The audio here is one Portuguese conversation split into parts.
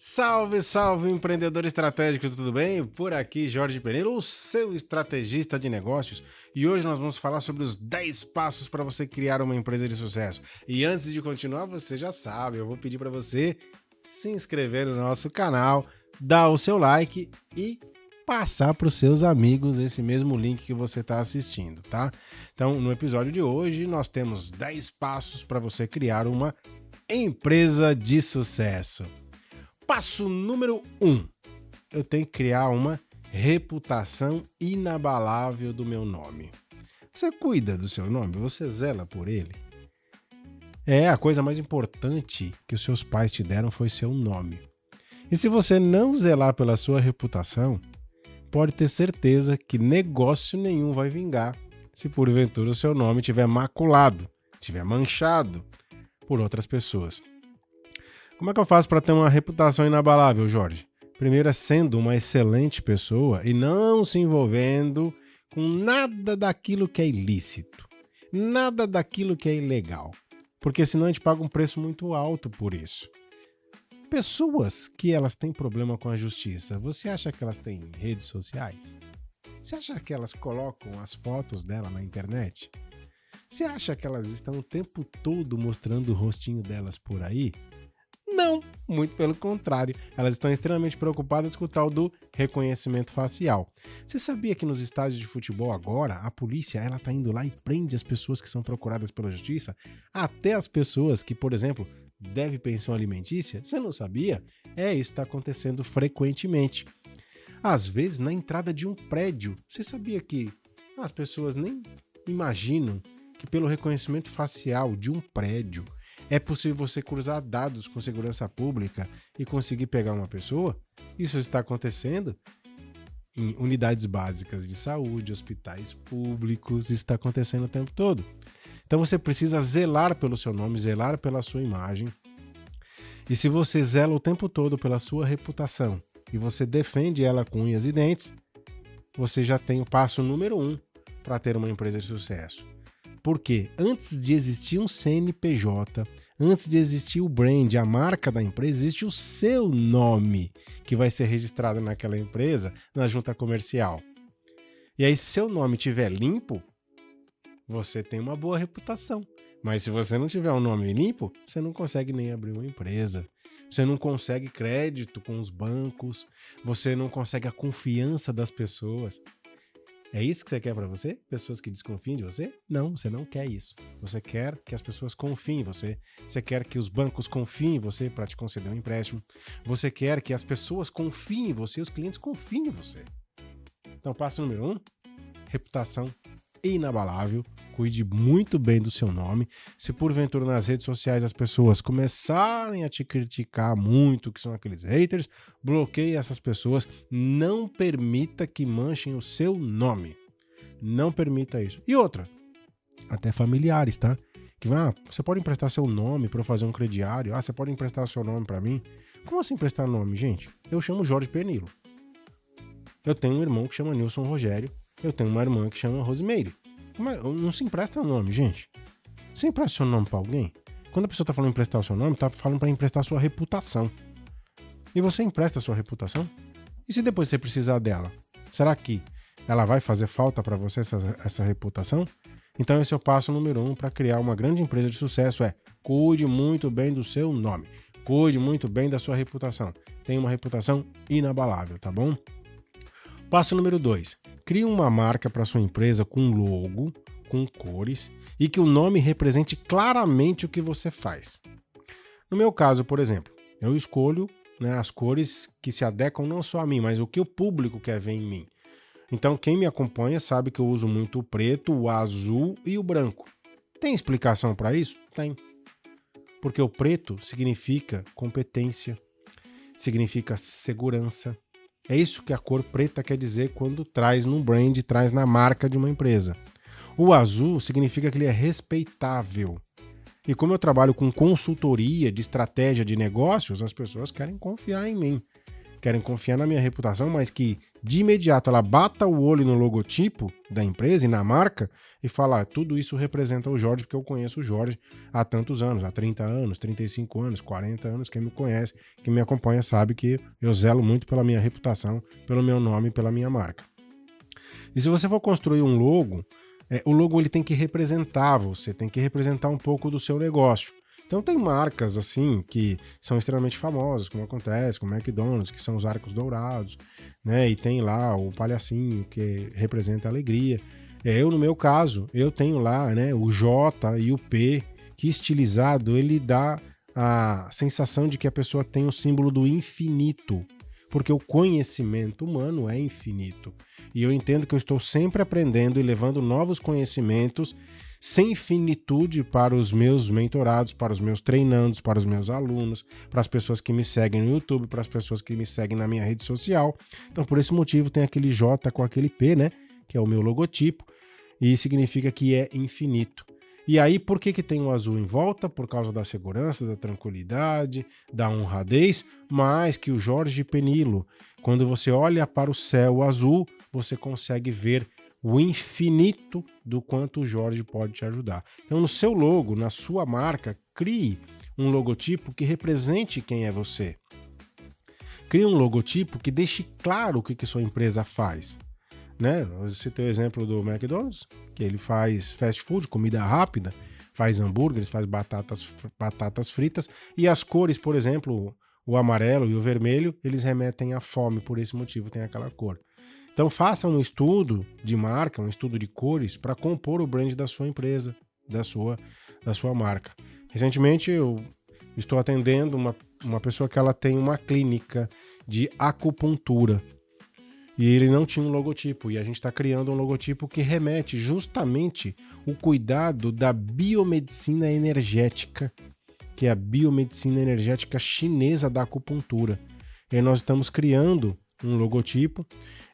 Salve, salve, empreendedor estratégico, tudo bem? Por aqui, Jorge Pereira, o seu estrategista de negócios, e hoje nós vamos falar sobre os 10 passos para você criar uma empresa de sucesso. E antes de continuar, você já sabe, eu vou pedir para você se inscrever no nosso canal, dar o seu like e passar para os seus amigos esse mesmo link que você está assistindo, tá? Então, no episódio de hoje, nós temos 10 passos para você criar uma empresa de sucesso. Passo número 1. Eu tenho que criar uma reputação inabalável do meu nome. Você cuida do seu nome? Você zela por ele? A coisa mais importante que os seus pais te deram foi seu nome. E se você não zelar pela sua reputação, pode ter certeza que negócio nenhum vai vingar se porventura o seu nome estiver maculado, estiver manchado por outras pessoas. Como é que eu faço para ter uma reputação inabalável, Jorge? Primeiro é sendo uma excelente pessoa e não se envolvendo com nada daquilo que é ilícito, nada daquilo que é ilegal, porque senão a gente paga um preço muito alto por isso. Pessoas que elas têm problema com a justiça, você acha que elas têm redes sociais? Você acha que elas colocam as fotos dela na internet? Você acha que elas estão o tempo todo mostrando o rostinho delas por aí? Não, muito pelo contrário, elas estão extremamente preocupadas com o tal do reconhecimento facial. Você sabia que nos estádios de futebol agora, a polícia ela tá indo lá e prende as pessoas que são procuradas pela justiça, até as pessoas que, por exemplo, devem pensão alimentícia? Você não sabia? Isso está acontecendo frequentemente. Às vezes, na entrada de um prédio, você sabia que as pessoas nem imaginam que pelo reconhecimento facial de um prédio é possível você cruzar dados com segurança pública e conseguir pegar uma pessoa? Isso está acontecendo em unidades básicas de saúde, hospitais públicos, isso está acontecendo o tempo todo. Então você precisa zelar pelo seu nome, zelar pela sua imagem. E se você zela o tempo todo pela sua reputação e você defende ela com unhas e dentes, você já tem o passo número 1 para ter uma empresa de sucesso. Porque antes de existir um CNPJ, antes de existir o brand, a marca da empresa, existe o seu nome que vai ser registrado naquela empresa, na junta comercial. E aí, se seu nome estiver limpo, você tem uma boa reputação. Mas se você não tiver um nome limpo, você não consegue nem abrir uma empresa. Você não consegue crédito com os bancos, você não consegue a confiança das pessoas. É isso que você quer para você? Pessoas que desconfiem de você? Não, você não quer isso. Você quer que as pessoas confiem em você. Você quer que os bancos confiem em você para te conceder um empréstimo. Você quer que as pessoas confiem em você e os clientes confiem em você. Então, passo número 1, reputação inabalável. Cuide muito bem do seu nome. Se porventura nas redes sociais as pessoas começarem a te criticar muito, que são aqueles haters, bloqueie essas pessoas. Não permita que manchem o seu nome. Não permita isso. E outra, até familiares, tá? Que você pode emprestar seu nome para eu fazer um crediário. Você pode emprestar seu nome para mim. Como assim emprestar nome, gente? Eu chamo Jorge Pernilo. Eu tenho um irmão que chama Nilson Rogério. Eu tenho uma irmã que chama Rosimeire. Não se empresta nome, gente. Você empresta seu nome pra alguém? Quando a pessoa tá falando emprestar o seu nome, tá falando pra emprestar a sua reputação. E você empresta a sua reputação? E se depois você precisar dela? Será que ela vai fazer falta pra você essa reputação? Então esse é o passo número 1 para criar uma grande empresa de sucesso. Cuide muito bem do seu nome. Cuide muito bem da sua reputação. Tenha uma reputação inabalável, tá bom? Passo número 2. Crie uma marca para sua empresa com logo, com cores e que o nome represente claramente o que você faz. No meu caso, por exemplo, eu escolho as cores que se adequam não só a mim, mas o que o público quer ver em mim. Então, quem me acompanha sabe que eu uso muito o preto, o azul e o branco. Tem explicação para isso? Tem. Porque o preto significa competência, significa segurança. É isso que a cor preta quer dizer quando traz no brand, traz na marca de uma empresa. O azul significa que ele é respeitável. E como eu trabalho com consultoria de estratégia de negócios, as pessoas querem confiar em mim. Querem confiar na minha reputação, mas que de imediato ela bata o olho no logotipo da empresa e na marca e fala, tudo isso representa o Jorge, porque eu conheço o Jorge há tantos anos, há 30 anos, 35 anos, 40 anos, quem me conhece, quem me acompanha sabe que eu zelo muito pela minha reputação, pelo meu nome e pela minha marca. E se você for construir um logo, o logo ele tem que representar você, tem que representar um pouco do seu negócio. Então tem marcas assim que são extremamente famosas, como acontece com o McDonald's, que são os arcos dourados, né? E tem lá o palhacinho, que representa a alegria. Eu, no meu caso, eu tenho lá, né, o J e o P, que estilizado ele dá a sensação de que a pessoa tem o símbolo do infinito, porque o conhecimento humano é infinito. E eu entendo que eu estou sempre aprendendo e levando novos conhecimentos sem finitude para os meus mentorados, para os meus treinandos, para os meus alunos, para as pessoas que me seguem no YouTube, para as pessoas que me seguem na minha rede social. Então, por esse motivo, tem aquele J com aquele P, né? Que é o meu logotipo, e significa que é infinito. E aí, por que tem o azul em volta? Por causa da segurança, da tranquilidade, da honradez, mais que o Jorge Penilo. Quando você olha para o céu azul, você consegue ver o infinito do quanto o Jorge pode te ajudar. Então, no seu logo, na sua marca, crie um logotipo que represente quem é você. Crie um logotipo que deixe claro o que sua empresa faz. Né? Você tem o exemplo do McDonald's, que ele faz fast food, comida rápida, faz hambúrgueres, faz batatas fritas, e as cores, por exemplo, o amarelo e o vermelho, eles remetem à fome, por esse motivo tem aquela cor. Então faça um estudo de marca, um estudo de cores para compor o brand da sua empresa, da sua marca. Recentemente eu estou atendendo uma pessoa que ela tem uma clínica de acupuntura e ele não tinha um logotipo, e a gente está criando um logotipo que remete justamente o cuidado da biomedicina energética, que é a biomedicina energética chinesa da acupuntura. E aí nós estamos criando um logotipo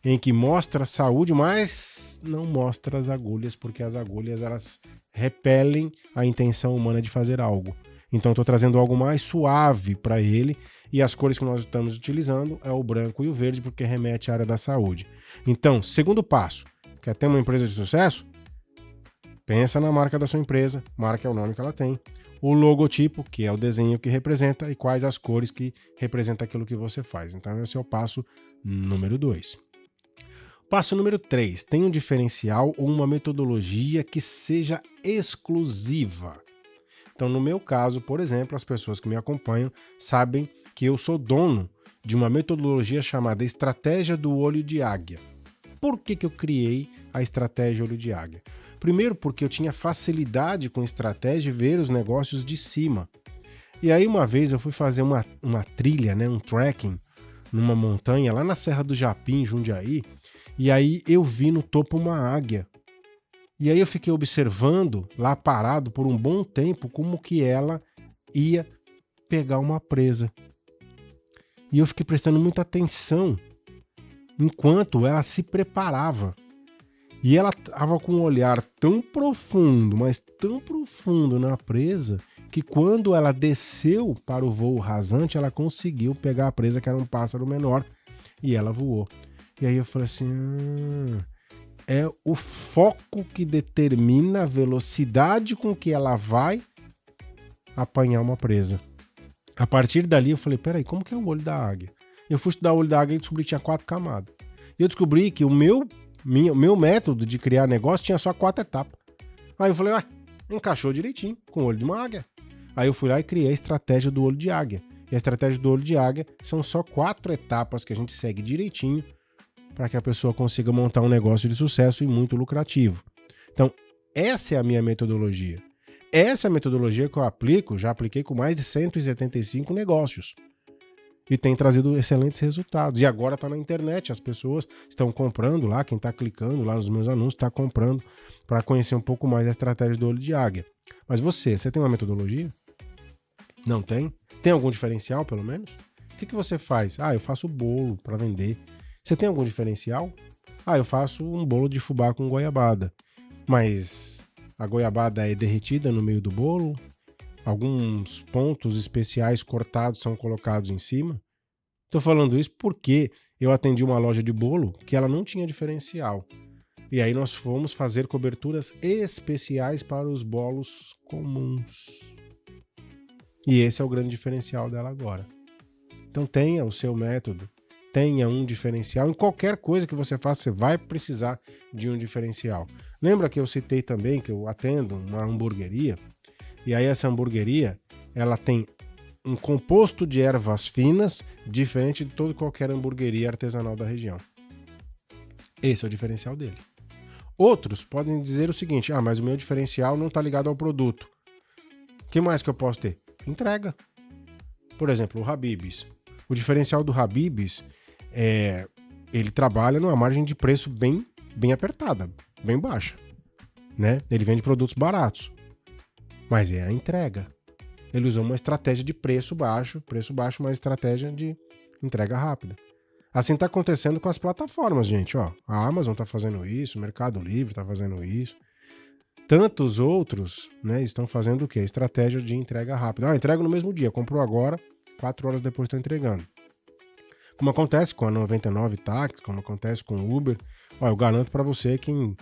em que mostra a saúde, mas não mostra as agulhas, porque as agulhas elas repelem a intenção humana de fazer algo. Então estou trazendo algo mais suave para ele, e as cores que nós estamos utilizando é o branco e o verde, porque remete à área da saúde. Então, segundo passo, quer ter uma empresa de sucesso? Pensa na marca da sua empresa, marca é o nome que ela tem, o logotipo, que é o desenho que representa, e quais as cores que representam aquilo que você faz. Então esse é o passo número 2. Passo número 3, tem um diferencial ou uma metodologia que seja exclusiva. Então, no meu caso, por exemplo, as pessoas que me acompanham sabem que eu sou dono de uma metodologia chamada Estratégia do Olho de Águia. Por que eu criei a Estratégia Olho de Águia? Primeiro, porque eu tinha facilidade com estratégia de ver os negócios de cima. E aí, uma vez, eu fui fazer uma trilha, né, um trekking, numa montanha, lá na Serra do Japim, Jundiaí, e aí eu vi no topo uma águia. E aí eu fiquei observando, lá parado por um bom tempo, como que ela ia pegar uma presa. E eu fiquei prestando muita atenção enquanto ela se preparava. E ela estava com um olhar tão profundo, mas tão profundo na presa, que quando ela desceu para o voo rasante, ela conseguiu pegar a presa, que era um pássaro menor, e ela voou. E aí eu falei assim, é o foco que determina a velocidade com que ela vai apanhar uma presa. A partir dali eu falei, peraí, como que é o olho da águia? Eu fui estudar o olho da águia e descobri que tinha 4 camadas. E eu descobri que o meu método de criar negócio tinha só 4 etapas. Aí eu falei, encaixou direitinho com o olho de uma águia. Aí eu fui lá e criei a estratégia do olho de águia. E a estratégia do olho de águia são só 4 etapas que a gente segue direitinho para que a pessoa consiga montar um negócio de sucesso e muito lucrativo. Então, essa é a minha metodologia. Essa é a metodologia que eu aplico, já apliquei com mais de 175 negócios. E tem trazido excelentes resultados. E agora está na internet, as pessoas estão comprando lá, quem está clicando lá nos meus anúncios está comprando para conhecer um pouco mais a estratégia do olho de águia. Mas você tem uma metodologia? Não tem? Tem algum diferencial, pelo menos? O que você faz? Eu faço bolo para vender. Você tem algum diferencial? Eu faço um bolo de fubá com goiabada. Mas a goiabada é derretida no meio do bolo? Alguns pontos especiais cortados são colocados em cima? Tô falando isso porque eu atendi uma loja de bolo que ela não tinha diferencial. E aí nós fomos fazer coberturas especiais para os bolos comuns. E esse é o grande diferencial dela agora. Então tenha o seu método, tenha um diferencial. Em qualquer coisa que você faça, você vai precisar de um diferencial. Lembra que eu citei também que eu atendo uma hamburgueria? E aí essa hamburgueria, ela tem um composto de ervas finas diferente de toda qualquer hamburgueria artesanal da região. Esse é o diferencial dele. Outros podem dizer o seguinte: ah, mas o meu diferencial não está ligado ao produto. O que mais que eu posso ter? Entrega. Por exemplo, o Habib's. O diferencial do Habib's ele trabalha numa margem de preço bem apertada, bem baixa, né? Ele vende produtos baratos, mas é a entrega. Ele usou uma estratégia de preço baixo, mas estratégia de entrega rápida. Assim está acontecendo com as plataformas, gente. Ó, a Amazon está fazendo isso, o Mercado Livre está fazendo isso. Tantos outros, né, estão fazendo o quê? Estratégia de entrega rápida. Ah, entrego no mesmo dia, comprou agora, 4 horas depois estou entregando. Como acontece com a 99 Táxi, como acontece com o Uber. Ó, eu garanto para você que em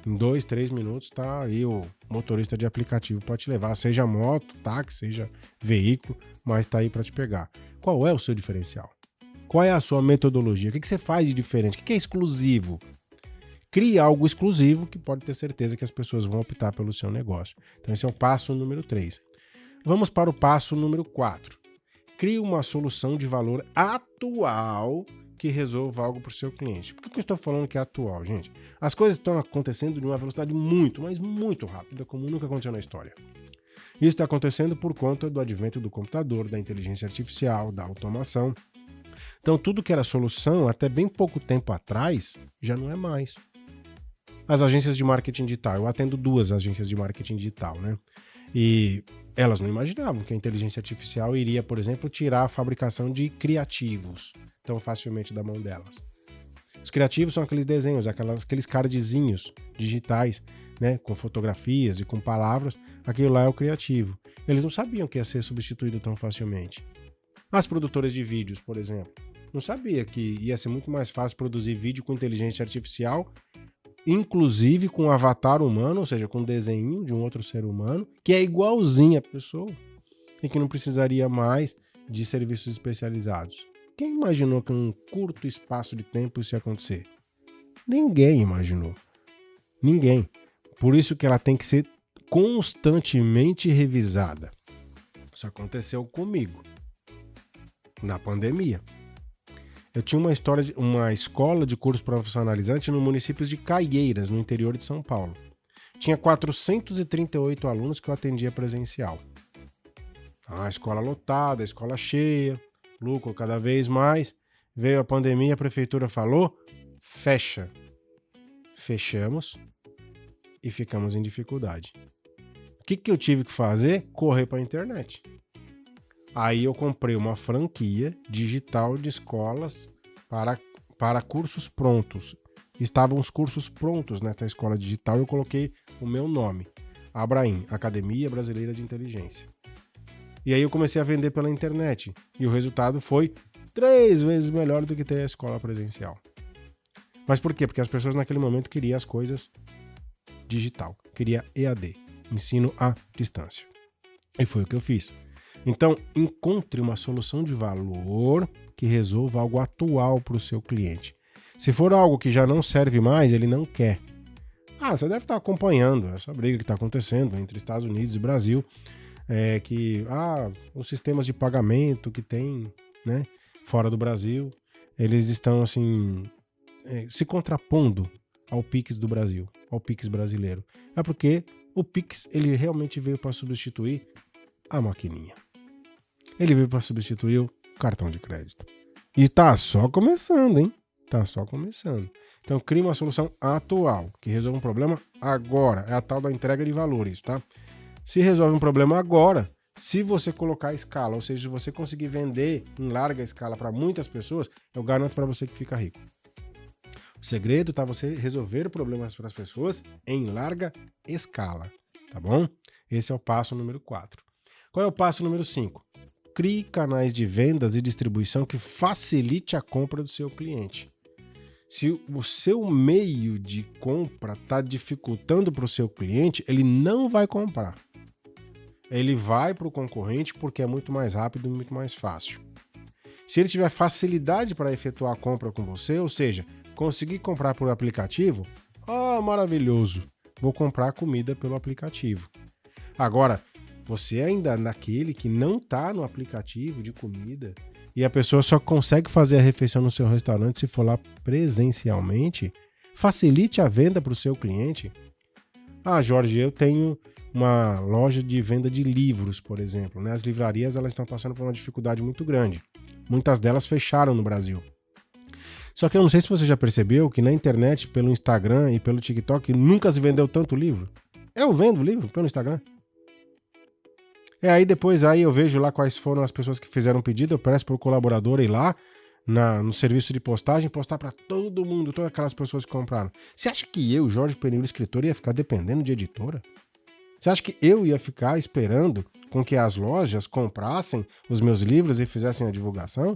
2, 3 minutos tá aí o motorista de aplicativo para te levar, seja moto, táxi, seja veículo, mas tá aí para te pegar. Qual é o seu diferencial? Qual é a sua metodologia? O que você faz de diferente? O que é exclusivo? Crie algo exclusivo que pode ter certeza que as pessoas vão optar pelo seu negócio. Então esse é o passo número 3. Vamos para o passo número 4. Crie uma solução de valor atual que resolva algo para o seu cliente. Por que eu estou falando que é atual, gente? As coisas estão acontecendo de uma velocidade muito, mas muito rápida, como nunca aconteceu na história. Isso está acontecendo por conta do advento do computador, da inteligência artificial, da automação. Então, tudo que era solução até bem pouco tempo atrás, já não é mais. As agências de marketing digital, eu atendo 2 agências de marketing digital, né? E elas não imaginavam que a inteligência artificial iria, por exemplo, tirar a fabricação de criativos tão facilmente da mão delas. Os criativos são aqueles desenhos, aqueles cardzinhos digitais, né, com fotografias e com palavras. Aquilo lá é o criativo. Eles não sabiam que ia ser substituído tão facilmente. As produtoras de vídeos, por exemplo, não sabia que ia ser muito mais fácil produzir vídeo com inteligência artificial, inclusive com um avatar humano, ou seja, com um desenho de um outro ser humano, que é igualzinho à pessoa e que não precisaria mais de serviços especializados. Quem imaginou que em um curto espaço de tempo isso ia acontecer? Ninguém imaginou. Ninguém. Por isso que ela tem que ser constantemente revisada. Isso aconteceu comigo na pandemia. Eu tinha uma escola de curso profissionalizante no município de Caieiras, no interior de São Paulo. Tinha 438 alunos que eu atendia presencial. A escola lotada, a escola cheia, lucro cada vez mais. Veio a pandemia, a prefeitura falou, fecha. Fechamos e ficamos em dificuldade. O que eu tive que fazer? Correr para a internet. Aí eu comprei uma franquia digital de escolas para cursos prontos. Estavam os cursos prontos nessa escola digital e eu coloquei o meu nome, Abraim, Academia Brasileira de Inteligência. E aí eu comecei a vender pela internet e o resultado foi 3 vezes melhor do que ter a escola presencial. Mas por quê? Porque as pessoas naquele momento queriam as coisas digital, queria EAD, ensino à distância. E foi o que eu fiz. Então, encontre uma solução de valor que resolva algo atual para o seu cliente. Se for algo que já não serve mais, ele não quer. Você deve estar acompanhando essa briga que está acontecendo entre Estados Unidos e Brasil, os sistemas de pagamento que tem, né, fora do Brasil, eles estão assim se contrapondo ao Pix do Brasil, ao Pix brasileiro. É porque o Pix ele realmente veio para substituir a maquininha. Ele veio para substituir o cartão de crédito. E tá só começando, hein? Tá só começando. Então, crie uma solução atual, que resolva um problema agora. É a tal da entrega de valores, tá? Se resolve um problema agora, se você colocar a escala, ou seja, se você conseguir vender em larga escala para muitas pessoas, eu garanto para você que fica rico. O segredo tá você resolver problemas para as pessoas em larga escala, tá bom? Esse é o passo número 4. Qual é o passo número 5? crie canais de vendas e distribuição que facilite a compra do seu cliente. Se o seu meio de compra está dificultando para o seu cliente, ele não vai comprar. Ele vai para o concorrente porque é muito mais rápido e muito mais fácil. Se ele tiver facilidade para efetuar a compra com você, ou seja, conseguir comprar por aplicativo, maravilhoso, vou comprar comida pelo aplicativo. Agora, você ainda naquele que não está no aplicativo de comida e a pessoa só consegue fazer a refeição no seu restaurante se for lá presencialmente, facilite a venda para o seu cliente. Jorge, eu tenho uma loja de venda de livros, por exemplo, né? As livrarias elas estão passando por uma dificuldade muito grande. Muitas delas fecharam no Brasil. Só que eu não sei se você já percebeu que na internet, pelo Instagram e pelo TikTok, nunca se vendeu tanto livro. Eu vendo livro pelo Instagram. Aí depois eu vejo lá quais foram as pessoas que fizeram o pedido, eu peço pro colaborador ir lá no serviço de postagem, postar para todo mundo, todas aquelas pessoas que compraram. Você acha que eu, Jorge Peniolo, escritor, ia ficar dependendo de editora? Você acha que eu ia ficar esperando com que as lojas comprassem os meus livros e fizessem a divulgação?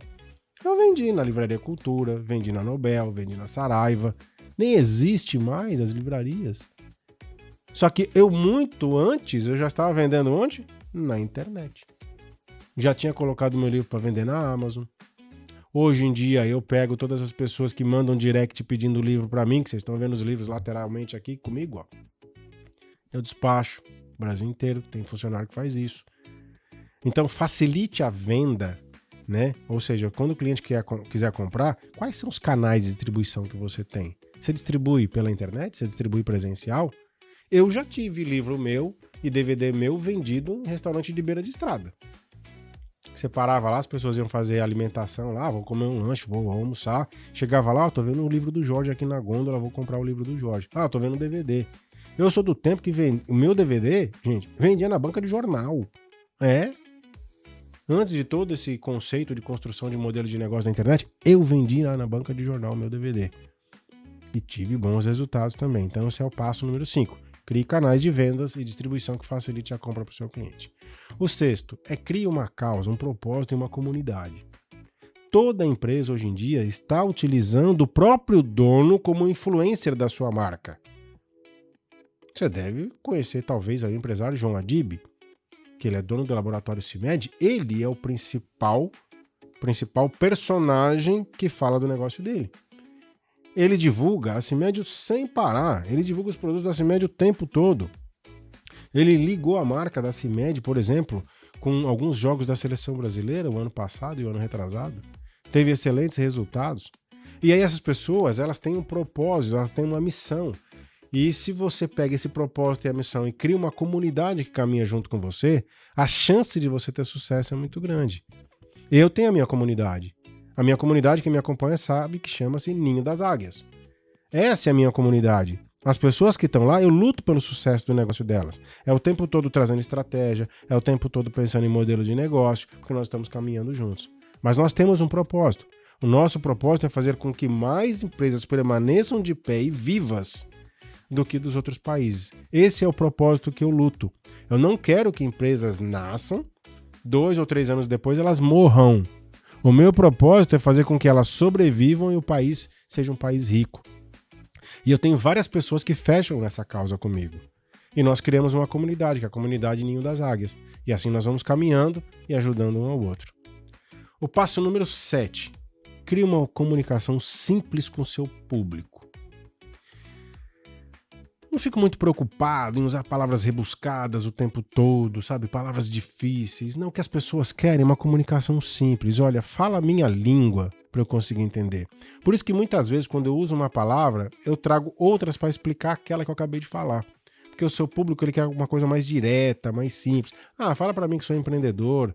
Eu vendi na Livraria Cultura, vendi na Nobel, vendi na Saraiva. Nem existe mais as livrarias. Só que muito antes, eu já estava vendendo onde? Na internet. Já tinha colocado meu livro para vender na Amazon. Hoje em dia eu pego todas as pessoas que mandam direct pedindo livro para mim, que vocês estão vendo os livros lateralmente aqui comigo, eu despacho. O Brasil inteiro tem funcionário que faz isso. Então facilite a venda, né? Ou seja, quando o cliente quiser comprar, quais são os canais de distribuição que você tem? Você distribui pela internet? Você distribui presencial? Eu já tive livro meu e DVD meu vendido em restaurante de beira de estrada. Você parava lá, as pessoas iam fazer alimentação lá, vou comer um lanche, vou almoçar. Chegava lá, tô vendo o livro do Jorge aqui na gôndola, vou comprar o livro do Jorge. Tô vendo um DVD. Eu sou do tempo que o meu DVD, gente, vendia na banca de jornal. Antes de todo esse conceito de construção de modelo de negócio da internet, eu vendi lá na banca de jornal o meu DVD. E tive bons resultados também. Então esse é o passo número 5. Crie canais de vendas e distribuição que facilite a compra para o seu cliente. O 6º é crie uma causa, um propósito e uma comunidade. Toda empresa hoje em dia está utilizando o próprio dono como influencer da sua marca. Você deve conhecer talvez o empresário João Adib, que ele é dono do laboratório CIMED. Ele é o principal personagem que fala do negócio dele. Ele divulga a CIMED sem parar, ele divulga os produtos da CIMED o tempo todo. Ele ligou a marca da CIMED, por exemplo, com alguns jogos da seleção brasileira, o ano passado e o ano retrasado. Teve excelentes resultados. E aí essas pessoas, elas têm um propósito, elas têm uma missão. E se você pega esse propósito e a missão e cria uma comunidade que caminha junto com você, a chance de você ter sucesso é muito grande. Eu tenho a minha comunidade. A minha comunidade que me acompanha sabe que chama-se Ninho das Águias. Essa é a minha comunidade. As pessoas que estão lá, eu luto pelo sucesso do negócio delas. É o tempo todo trazendo estratégia, é o tempo todo pensando em modelo de negócio, porque nós estamos caminhando juntos. Mas nós temos um propósito. O nosso propósito é fazer com que mais empresas permaneçam de pé e vivas do que dos outros países. Esse é o propósito que eu luto. Eu não quero que empresas nasçam, 2 ou 3 anos depois elas morram. O meu propósito é fazer com que elas sobrevivam e o país seja um país rico. E eu tenho várias pessoas que fecham essa causa comigo. E nós criamos uma comunidade, que é a comunidade Ninho das Águias. E assim nós vamos caminhando e ajudando um ao outro. O passo número 7. Crie uma comunicação simples com o seu público. Não fico muito preocupado em usar palavras rebuscadas o tempo todo, sabe? Palavras difíceis. Não, o que as pessoas querem é uma comunicação simples. Olha, fala a minha língua para eu conseguir entender. Por isso que muitas vezes, quando eu uso uma palavra, eu trago outras para explicar aquela que eu acabei de falar. Porque o seu público ele quer uma coisa mais direta, mais simples. Fala para mim que sou empreendedor.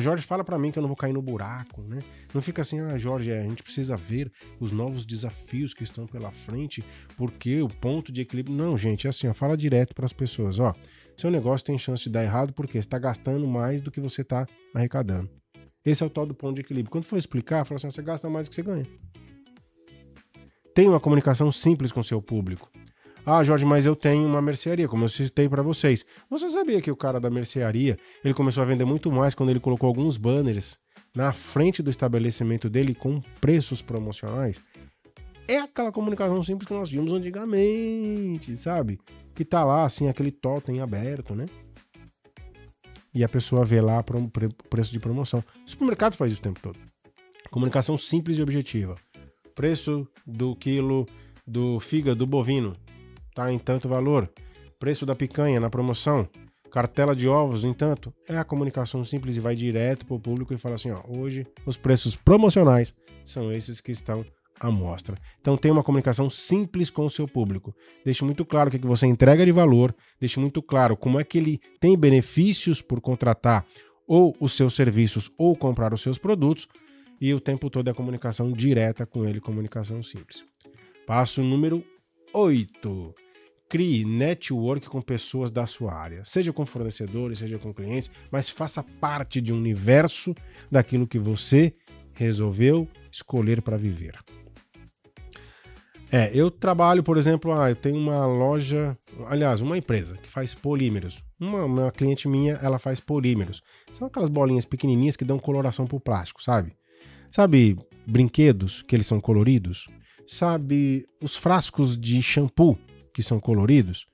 Jorge, fala para mim que eu não vou cair no buraco, né? Não fica assim, Jorge, a gente precisa ver os novos desafios que estão pela frente, porque o ponto de equilíbrio... Não, gente, é assim, fala direto para as pessoas, seu negócio tem chance de dar errado porque você está gastando mais do que você está arrecadando. Esse é o tal do ponto de equilíbrio. Quando for explicar, fala assim, você gasta mais do que você ganha. Tenha uma comunicação simples com o seu público. Ah, Jorge, mas eu tenho uma mercearia, como eu citei para vocês. Você sabia que o cara da mercearia, ele começou a vender muito mais quando ele colocou alguns banners na frente do estabelecimento dele com preços promocionais? É aquela comunicação simples que nós vimos antigamente, sabe? Que tá lá, assim, aquele totem aberto, né? E a pessoa vê lá para um preço de promoção. O supermercado faz isso o tempo todo. Comunicação simples e objetiva. Preço do quilo do fígado bovino tá em tanto valor. Preço da picanha na promoção. Cartela de ovos, em tanto. É a comunicação simples e vai direto pro público e fala assim, ó, hoje os preços promocionais são esses que estão à mostra. Então tem uma comunicação simples com o seu público. Deixe muito claro o que você entrega de valor, deixe muito claro como é que ele tem benefícios por contratar ou os seus serviços ou comprar os seus produtos, e o tempo todo é a comunicação direta com ele, comunicação simples. Passo número 8. Crie network com pessoas da sua área, seja com fornecedores, seja com clientes, mas faça parte de um universo daquilo que você resolveu escolher para viver. Eu trabalho, por exemplo, eu tenho uma loja, aliás, uma empresa que faz polímeros. Uma cliente minha, ela faz polímeros. São aquelas bolinhas pequenininhas que dão coloração pro plástico, sabe? Sabe brinquedos que eles são coloridos? Sabe os frascos de shampoo que são coloridos?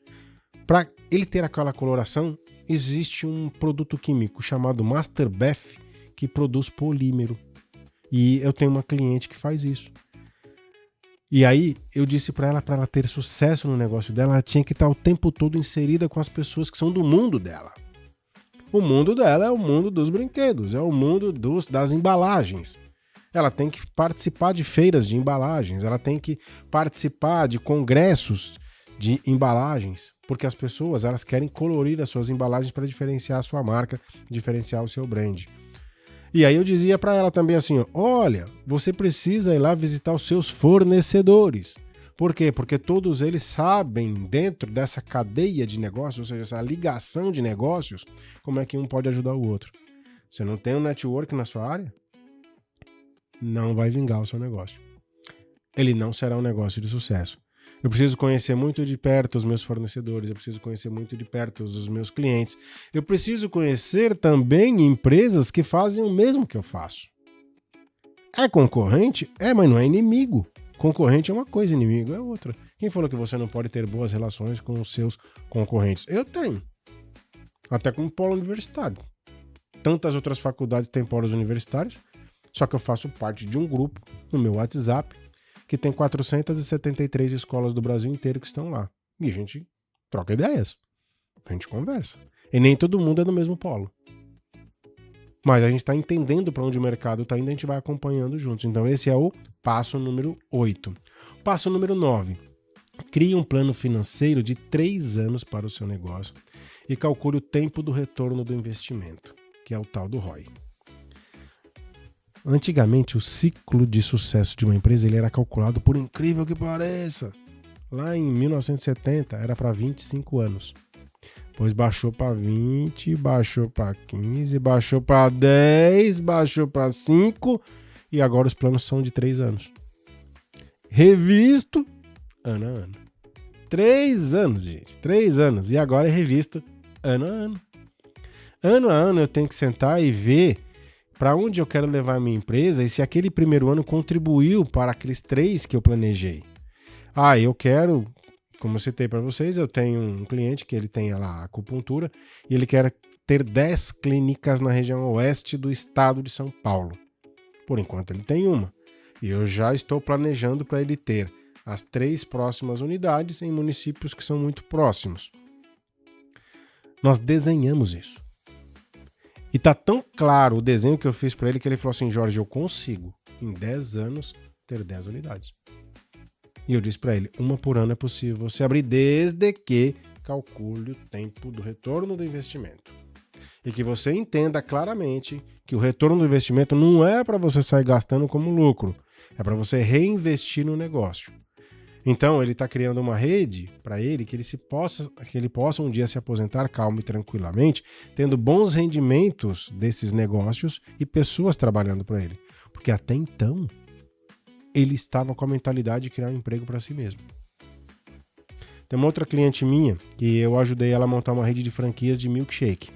Para ele ter aquela coloração, existe um produto químico chamado Master Bath que produz polímero. E eu tenho uma cliente que faz isso. E aí eu disse para ela ter sucesso no negócio dela, ela tinha que estar o tempo todo inserida com as pessoas que são do mundo dela. O mundo dela é o mundo dos brinquedos, é o mundo das embalagens. Ela tem que participar de feiras de embalagens, ela tem que participar de congressos de embalagens, porque as pessoas elas querem colorir as suas embalagens para diferenciar a sua marca, diferenciar o seu brand. E aí eu dizia para ela também assim, olha, você precisa ir lá visitar os seus fornecedores. Por quê? Porque todos eles sabem, dentro dessa cadeia de negócios, ou seja, essa ligação de negócios, como é que um pode ajudar o outro. Você não tem um network na sua área? Não vai vingar o seu negócio. Ele não será um negócio de sucesso. Eu preciso conhecer muito de perto os meus fornecedores, eu preciso conhecer muito de perto os meus clientes. Eu preciso conhecer também empresas que fazem o mesmo que eu faço. É concorrente? Mas não é inimigo. Concorrente é uma coisa, inimigo é outra. Quem falou que você não pode ter boas relações com os seus concorrentes? Eu tenho. Até com o polo universitário. Tantas outras faculdades têm polos universitários, só que eu faço parte de um grupo no meu WhatsApp que tem 473 escolas do Brasil inteiro que estão lá. E a gente troca ideias. A gente conversa. E nem todo mundo é do mesmo polo. Mas a gente está entendendo para onde o mercado está indo, a gente vai acompanhando juntos. Então esse é o passo número 8. Passo número 9. Crie um plano financeiro de 3 anos para o seu negócio e calcule o tempo do retorno do investimento, que é o tal do ROI. Antigamente, o ciclo de sucesso de uma empresa ele era calculado, por incrível que pareça, lá em 1970 era para 25 anos. Depois baixou para 20, baixou para 15, baixou para 10, baixou para 5 e agora os planos são de 3 anos. Revisto ano a ano. 3 anos, gente. 3 anos. E agora é revisto ano a ano. Ano a ano eu tenho que sentar e ver para onde eu quero levar a minha empresa e se aquele primeiro ano contribuiu para aqueles 3 que eu planejei. Eu quero, como eu citei para vocês, eu tenho um cliente que ele tem lá a acupuntura e ele quer ter 10 clínicas na região oeste do estado de São Paulo. Por enquanto ele tem uma. E eu já estou planejando para ele ter as 3 próximas unidades em municípios que são muito próximos. Nós desenhamos isso. E tá tão claro o desenho que eu fiz para ele que ele falou assim, Jorge, eu consigo, em 10 anos, ter 10 unidades. E eu disse para ele, uma por ano é possível você abrir desde que calcule o tempo do retorno do investimento. E que você entenda claramente que o retorno do investimento não é para você sair gastando como lucro, é para você reinvestir no negócio. Então, ele está criando uma rede para ele que ele possa um dia se aposentar calmo e tranquilamente, tendo bons rendimentos desses negócios e pessoas trabalhando para ele. Porque até então, ele estava com a mentalidade de criar um emprego para si mesmo. Tem uma outra cliente minha que eu ajudei ela a montar uma rede de franquias de milkshake.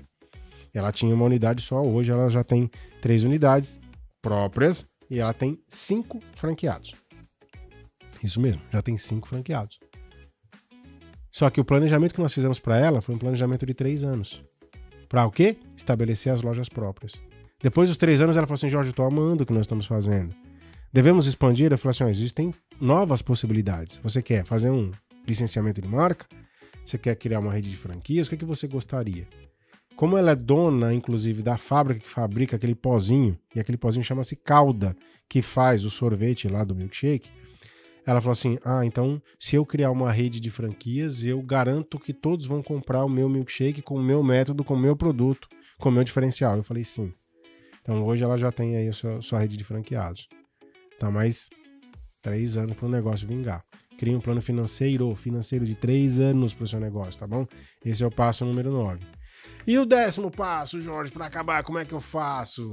Ela tinha uma unidade só, hoje ela já tem 3 unidades próprias e ela tem 5 franqueados. Isso mesmo, já tem 5 franqueados. Só que o planejamento que nós fizemos para ela foi um planejamento de 3 anos. Para o quê? Estabelecer as lojas próprias. Depois dos 3 anos ela falou assim, Jorge, eu tô amando o que nós estamos fazendo. Devemos expandir? Eu falei assim, existem novas possibilidades. Você quer fazer um licenciamento de marca? Você quer criar uma rede de franquias? O que você gostaria? Como ela é dona, inclusive, da fábrica que fabrica aquele pozinho, e aquele pozinho chama-se Calda, que faz o sorvete lá do milkshake, ela falou assim, então, se eu criar uma rede de franquias, eu garanto que todos vão comprar o meu milkshake com o meu método, com o meu produto, com o meu diferencial. Eu falei, sim. Então, hoje ela já tem aí a sua rede de franqueados. Tá mais 3 anos para o negócio vingar. Crie um plano financeiro de 3 anos para o seu negócio, tá bom? Esse é o passo número 9. E o 10º passo, Jorge, para acabar, como é que eu faço?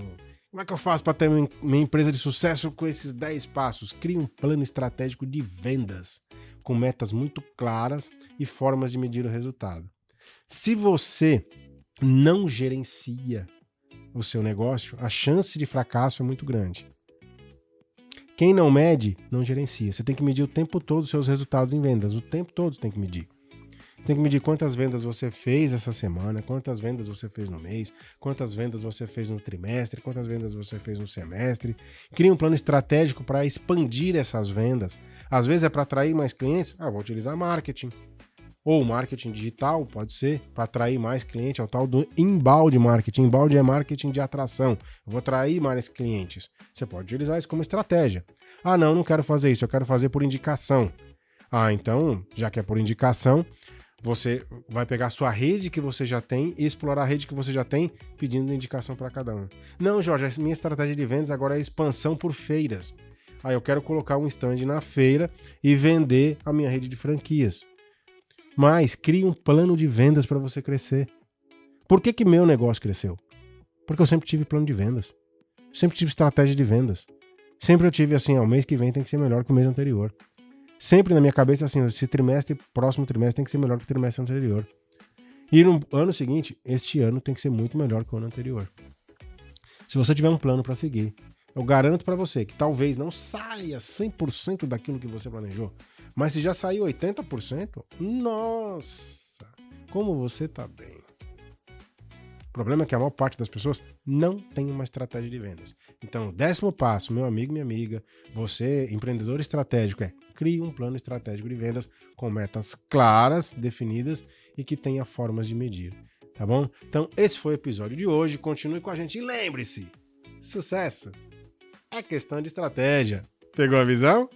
Como é que eu faço para ter minha empresa de sucesso com esses 10 passos? Crie um plano estratégico de vendas, com metas muito claras e formas de medir o resultado. Se você não gerencia o seu negócio, a chance de fracasso é muito grande. Quem não mede, não gerencia. Você tem que medir o tempo todo os seus resultados em vendas. O tempo todo você tem que medir. Tem que medir quantas vendas você fez essa semana, quantas vendas você fez no mês, quantas vendas você fez no trimestre, quantas vendas você fez no semestre. Cria um plano estratégico para expandir essas vendas. Às vezes é para atrair mais clientes, vou utilizar marketing. Ou marketing digital, pode ser, para atrair mais clientes, é o tal do inbound marketing. Inbound é marketing de atração. Eu vou atrair mais clientes. Você pode utilizar isso como estratégia. Não quero fazer isso, eu quero fazer por indicação. Então, já que é por indicação, você vai pegar a sua rede que você já tem e explorar a rede que você já tem, pedindo indicação para cada um. Não, Jorge, a minha estratégia de vendas agora é expansão por feiras. Eu quero colocar um stand na feira e vender a minha rede de franquias. Mas crie um plano de vendas para você crescer. Por que meu negócio cresceu? Porque eu sempre tive plano de vendas. Sempre tive estratégia de vendas. Sempre eu tive assim, o mês que vem tem que ser melhor que o mês anterior. Sempre na minha cabeça, assim, esse próximo trimestre tem que ser melhor que o trimestre anterior. E no ano seguinte, este ano tem que ser muito melhor que o ano anterior. Se você tiver um plano para seguir, eu garanto para você que talvez não saia 100% daquilo que você planejou, mas se já saiu 80%, nossa, como você tá bem. O problema é que a maior parte das pessoas não tem uma estratégia de vendas. Então, o 10º passo, meu amigo, minha amiga, você, empreendedor estratégico, crie um plano estratégico de vendas com metas claras, definidas e que tenha formas de medir, tá bom? Então, esse foi o episódio de hoje. Continue com a gente e lembre-se, sucesso é questão de estratégia. Pegou a visão?